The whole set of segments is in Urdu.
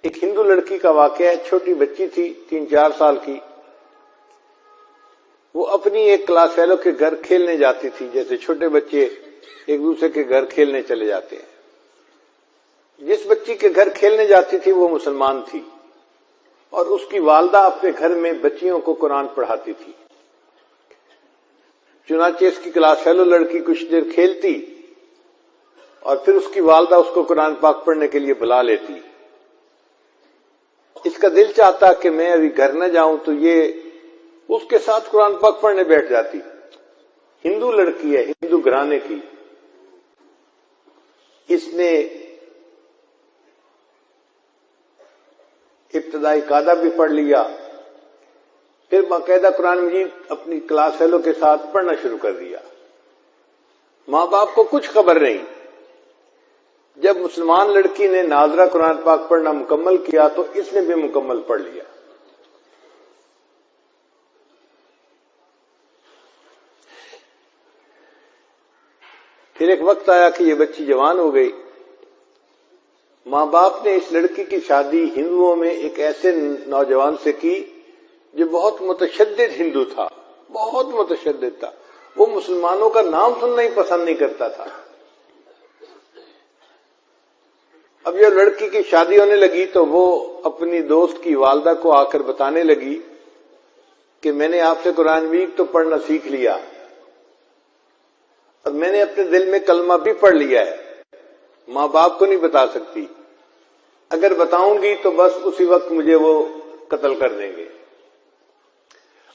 ایک ہندو لڑکی کا واقعہ ہے، چھوٹی بچی تھی 3-4 سال کی، وہ اپنی ایک کلاس فیلو کے گھر کھیلنے جاتی تھی، جیسے چھوٹے بچے ایک دوسرے کے گھر کھیلنے چلے جاتے ہیں۔ جس بچی کے گھر کھیلنے جاتی تھی وہ مسلمان تھی، اور اس کی والدہ اپنے گھر میں بچیوں کو قرآن پڑھاتی تھی۔ چنانچہ اس کی کلاس فیلو لڑکی کچھ دیر کھیلتی اور پھر اس کی والدہ اس کو قرآن پاک پڑھنے کے لیے بلا لیتی۔ اس کا دل چاہتا کہ میں ابھی گھر نہ جاؤں تو یہ اس کے ساتھ قرآن پاک پڑھنے بیٹھ جاتی۔ ہندو لڑکی ہے، ہندو گھرانے کی، اس نے ابتدائی قاعدہ بھی پڑھ لیا، پھر باقاعدہ قرآن مجید اپنی کلاس فیلو کے ساتھ پڑھنا شروع کر دیا۔ ماں باپ کو کچھ خبر نہیں۔ جب مسلمان لڑکی نے ناظرہ قرآن پاک پڑھنا مکمل کیا تو اس نے بھی مکمل پڑھ لیا۔ پھر ایک وقت آیا کہ یہ بچی جوان ہو گئی۔ ماں باپ نے اس لڑکی کی شادی ہندوؤں میں ایک ایسے نوجوان سے کی جو بہت متشدد ہندو تھا، بہت متشدد تھا، وہ مسلمانوں کا نام سننا ہی پسند نہیں کرتا تھا۔ اب جب لڑکی کی شادی ہونے لگی تو وہ اپنی دوست کی والدہ کو آ کر بتانے لگی کہ میں نے آپ سے قرآن مجید تو پڑھنا سیکھ لیا اور میں نے اپنے دل میں کلمہ بھی پڑھ لیا ہے، ماں باپ کو نہیں بتا سکتی، اگر بتاؤں گی تو بس اسی وقت مجھے وہ قتل کر دیں گے،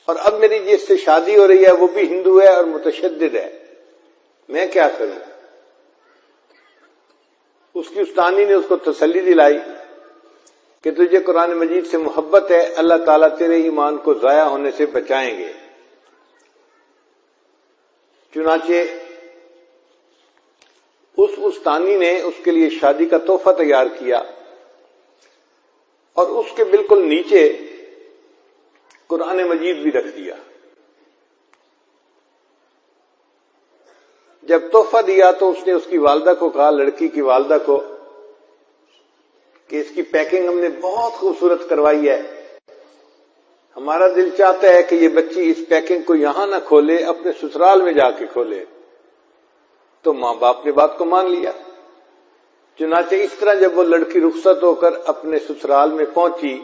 اور اب میری جس سے شادی ہو رہی ہے وہ بھی ہندو ہے اور متشدد ہے، میں کیا کروں؟ اس کی استانی نے اس کو تسلی دلائی کہ تجھے قرآن مجید سے محبت ہے، اللہ تعالیٰ تیرے ایمان کو ضائع ہونے سے بچائیں گے۔ چنانچہ اس استانی نے اس کے لیے شادی کا تحفہ تیار کیا اور اس کے بالکل نیچے قرآن مجید بھی رکھ دیا۔ جب تحفہ دیا تو اس نے اس کی والدہ کو کہا، لڑکی کی والدہ کو، کہ اس کی پیکنگ ہم نے بہت خوبصورت کروائی ہے، ہمارا دل چاہتا ہے کہ یہ بچی اس پیکنگ کو یہاں نہ کھولے، اپنے سسرال میں جا کے کھولے۔ تو ماں باپ نے بات کو مان لیا۔ چنانچہ اس طرح جب وہ لڑکی رخصت ہو کر اپنے سسرال میں پہنچی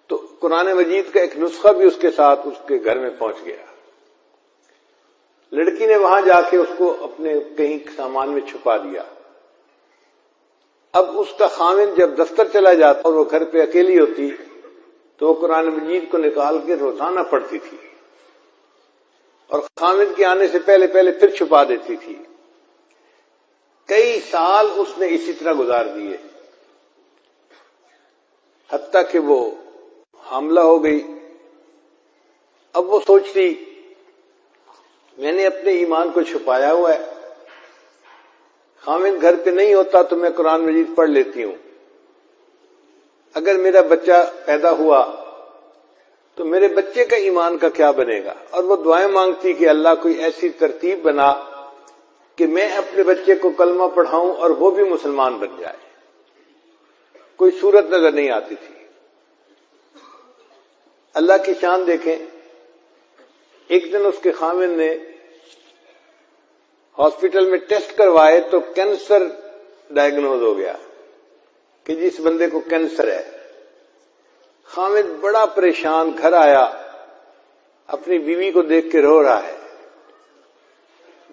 تو قرآن مجید کا ایک نسخہ بھی اس کے ساتھ اس کے گھر میں پہنچ گیا۔ لڑکی نے وہاں جا کے اس کو اپنے کہیں سامان میں چھپا دیا۔ اب اس کا خاوند جب دفتر چلا جاتا اور وہ گھر پہ اکیلی ہوتی تو وہ قرآن مجید کو نکال کے روزانہ پڑھتی تھی اور خاوند کے آنے سے پہلے پھر چھپا دیتی تھی۔ کئی سال اس نے اسی طرح گزار دیے، حتیٰ کہ وہ حاملہ ہو گئی۔ اب وہ سوچتی میں نے اپنے ایمان کو چھپایا ہوا ہے، خاوند گھر پہ نہیں ہوتا تو میں قرآن مجید پڑھ لیتی ہوں، اگر میرا بچہ پیدا ہوا تو میرے بچے کا ایمان کا کیا بنے گا؟ اور وہ دعائیں مانگتی کہ اللہ کوئی ایسی ترتیب بنا کہ میں اپنے بچے کو کلمہ پڑھاؤں اور وہ بھی مسلمان بن جائے۔ کوئی صورت نظر نہیں آتی تھی۔ اللہ کی شان دیکھیں، ایک دن اس کے خاوند نے ہاسپٹل میں ٹیسٹ کروائے تو کینسر ڈائگنوز ہو گیا کہ جس بندے کو کینسر ہے۔ خاوند بڑا پریشان گھر آیا، اپنی بیوی کو دیکھ کے رو رہا ہے۔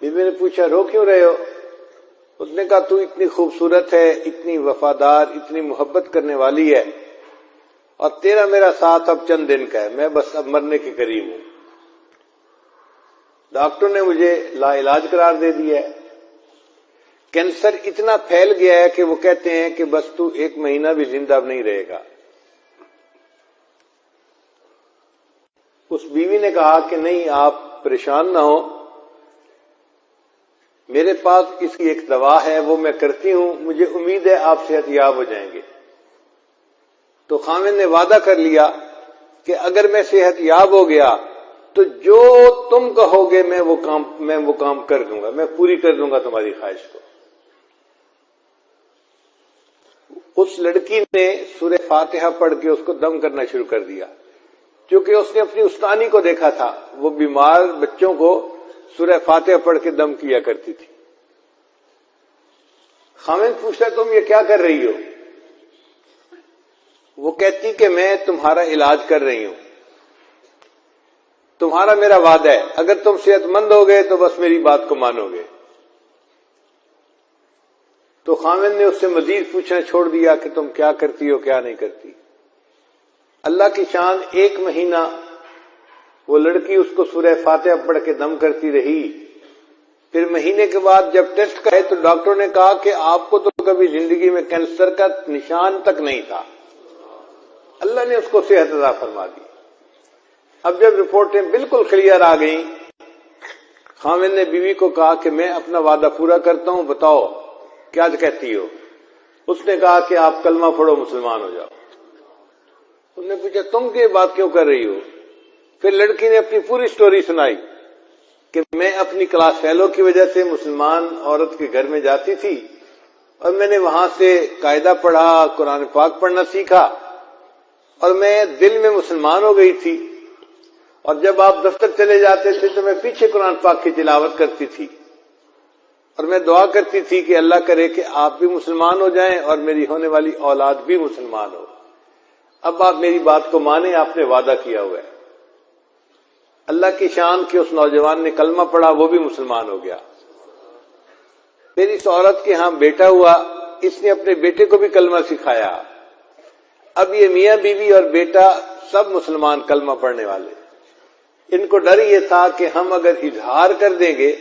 بیوی نے پوچھا رو کیوں رہے ہو؟ اس نے کہا تو اتنی خوبصورت ہے، اتنی وفادار، اتنی محبت کرنے والی ہے، اور تیرا میرا ساتھ اب چند دن کا ہے، میں بس اب مرنے کے قریب ہوں۔ ڈاکٹر نے مجھے لا علاج قرار دے دیا ہے، کینسر اتنا پھیل گیا ہے کہ وہ کہتے ہیں کہ بس تو 1 مہینہ بھی زندہ نہیں رہے گا۔ اس بیوی نے کہا کہ نہیں آپ پریشان نہ ہو، میرے پاس اس کی ایک دوا ہے، وہ میں کرتی ہوں، مجھے امید ہے آپ صحت یاب ہو جائیں گے۔ تو خاوند نے وعدہ کر لیا کہ اگر میں صحت یاب ہو گیا تو جو تم کہو گے میں وہ کام کر دوں گا، میں پوری کر دوں گا تمہاری خواہش کو۔ اس لڑکی نے سورہ فاتحہ پڑھ کے اس کو دم کرنا شروع کر دیا، کیونکہ اس نے اپنی استانی کو دیکھا تھا، وہ بیمار بچوں کو سورہ فاتحہ پڑھ کے دم کیا کرتی تھی۔ خاوند پوچھتا تم یہ کیا کر رہی ہو؟ وہ کہتی کہ میں تمہارا علاج کر رہی ہوں، تمہارا میرا وعدہ ہے، اگر تم صحت مند ہو گئے تو بس میری بات کو مانو گے۔ تو خاوند نے اس سے مزید پوچھنا چھوڑ دیا کہ تم کیا کرتی ہو کیا نہیں کرتی۔ اللہ کی شان، 1 مہینہ وہ لڑکی اس کو سورہ فاتحہ پڑھ کے دم کرتی رہی۔ پھر مہینے کے بعد جب ٹیسٹ کرے تو ڈاکٹر نے کہا کہ آپ کو تو کبھی زندگی میں کینسر کا نشان تک نہیں تھا۔ اللہ نے اس کو صحت عطا فرما دی۔ اب جب رپورٹیں بالکل کلیئر آ گئیں، خاوند نے بیوی کو کہا کہ میں اپنا وعدہ پورا کرتا ہوں، بتاؤ کیا کہتی ہو؟ اس نے کہا کہ آپ کلمہ پڑھو، مسلمان ہو جاؤ۔ انہوں نے پوچھا تم یہ بات کیوں کر رہی ہو؟ پھر لڑکی نے اپنی پوری سٹوری سنائی کہ میں اپنی کلاس فیلو کی وجہ سے مسلمان عورت کے گھر میں جاتی تھی اور میں نے وہاں سے قاعدہ پڑھا، قرآن پاک پڑھنا سیکھا اور میں دل میں مسلمان ہو گئی تھی، اور جب آپ دفتر چلے جاتے تھے تو میں پیچھے قرآن پاک کی تلاوت کرتی تھی اور میں دعا کرتی تھی کہ اللہ کرے کہ آپ بھی مسلمان ہو جائیں اور میری ہونے والی اولاد بھی مسلمان ہو۔ اب آپ میری بات کو مانیں، آپ نے وعدہ کیا ہوا ہے۔ اللہ کی شان کہ اس نوجوان نے کلمہ پڑھا، وہ بھی مسلمان ہو گیا۔ پھر اس عورت کے ہاں بیٹا ہوا، اس نے اپنے بیٹے کو بھی کلمہ سکھایا۔ اب یہ میاں بیوی اور بیٹا سب مسلمان کلمہ پڑھنے والے۔ ان کو ڈر یہ تھا کہ ہم اگر اظہار کر دیں گے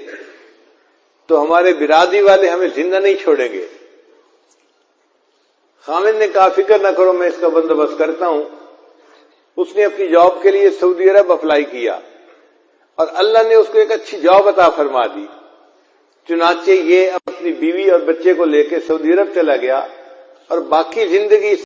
تو ہمارے برادری والے ہمیں زندہ نہیں چھوڑیں گے۔ خاوند نے کہا فکر نہ کرو، میں اس کا بندوبست کرتا ہوں۔ اس نے اپنی جاب کے لیے سعودی عرب اپلائی کیا اور اللہ نے اس کو ایک اچھی جاب عطا فرما دی۔ چنانچہ یہ اپنی بیوی اور بچے کو لے کے سعودی عرب چلا گیا اور باقی زندگی